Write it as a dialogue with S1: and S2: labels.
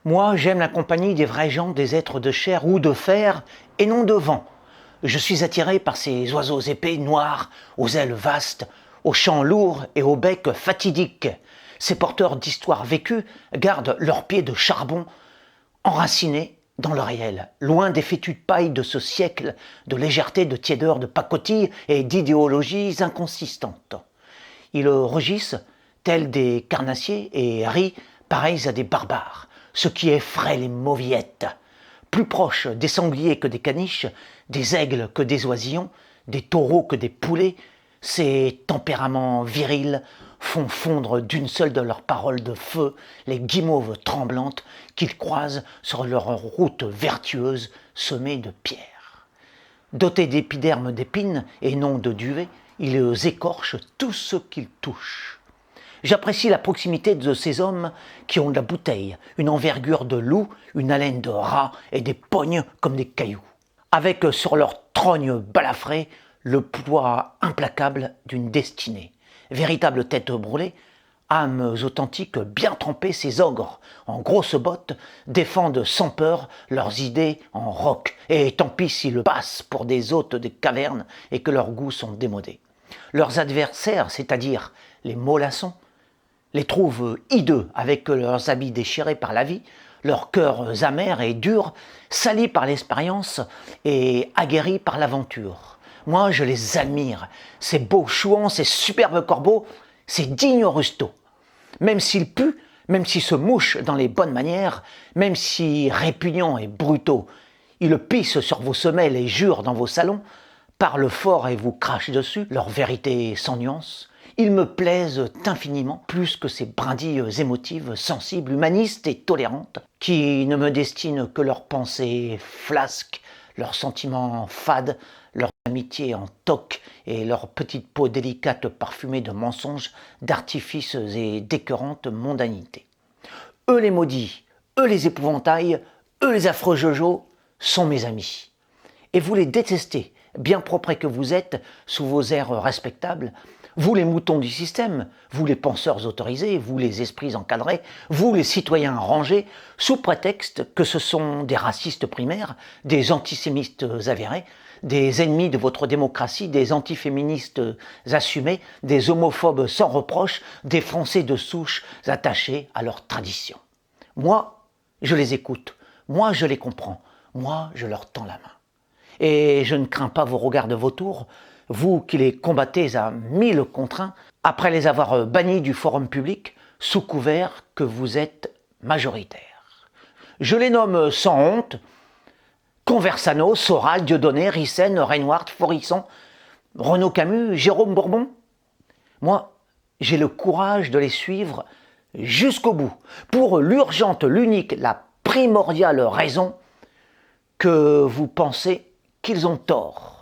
S1: Moi, j'aime la compagnie des vrais gens, des êtres de chair ou de fer, et non de vent. Je suis attiré par ces oiseaux épais, noirs, aux ailes vastes, aux chants lourds et aux becs fatidiques. Ces porteurs d'histoires vécues gardent leurs pieds de charbon enracinés dans le réel, loin des fétus de paille de ce siècle, de légèreté, de tiédeur, de pacotille et d'idéologies inconsistantes. Ils rugissent tels des carnassiers et rient pareils à des barbares, ce qui effraie les mauviettes. Plus proches des sangliers que des caniches, des aigles que des oisillons, des taureaux que des poulets, ces tempéraments virils font fondre d'une seule de leurs paroles de feu les guimauves tremblantes qu'ils croisent sur leur route vertueuse semée de pierres. Dotés d'épidermes d'épines et non de duvet, ils écorchent tout ce qu'ils touchent. J'apprécie la proximité de ces hommes qui ont de la bouteille, une envergure de loup, une haleine de rat et des pognes comme des cailloux. Avec sur leur trogne balafrée le poids implacable d'une destinée. Véritable tête brûlée, âmes authentiques bien trempées, ces ogres, en grosses bottes, défendent sans peur leurs idées en roc. Et tant pis s'ils passent pour des hôtes des cavernes et que leurs goûts sont démodés. Leurs adversaires, c'est-à-dire les mollassons, les trouvent hideux avec leurs habits déchirés par la vie, leurs cœurs amers et durs, salis par l'expérience et aguerris par l'aventure. Moi, je les admire, ces beaux chouans, ces superbes corbeaux, ces dignes rustos. Même s'ils puent, même s'ils se mouchent dans les bonnes manières, même si répugnants et brutaux, ils pissent sur vos semelles et jurent dans vos salons, parlent fort et vous crachent dessus, leur vérité sans nuance. Ils me plaisent infiniment, plus que ces brindilles émotives, sensibles, humanistes et tolérantes, qui ne me destinent que leurs pensées flasques, leurs sentiments fades, leur amitié en toque et leur petite peau délicate parfumée de mensonges, d'artifices et d'écœurantes mondanités. Eux les maudits, eux les épouvantails, eux les affreux jojos, sont mes amis. Et vous les détestez, bien propres que vous êtes, sous vos airs respectables, vous les moutons du système, vous les penseurs autorisés, vous les esprits encadrés, vous les citoyens rangés, sous prétexte que ce sont des racistes primaires, des antisémites avérés, des ennemis de votre démocratie, des antiféministes assumés, des homophobes sans reproche, des Français de souche attachés à leur tradition. Moi, je les écoute, moi je les comprends, moi je leur tends la main. Et je ne crains pas vos regards de vautours, vous qui les combattez à 1000 contre 1, après les avoir bannis du forum public, sous couvert que vous êtes majoritaires. Je les nomme sans honte, Conversano, Soral, Dieudonné, Rissen, Reinhardt, Forisson, Renaud Camus, Jérôme Bourbon. Moi, j'ai le courage de les suivre jusqu'au bout, pour l'urgente, l'unique, la primordiale raison que vous pensez qu'ils ont tort.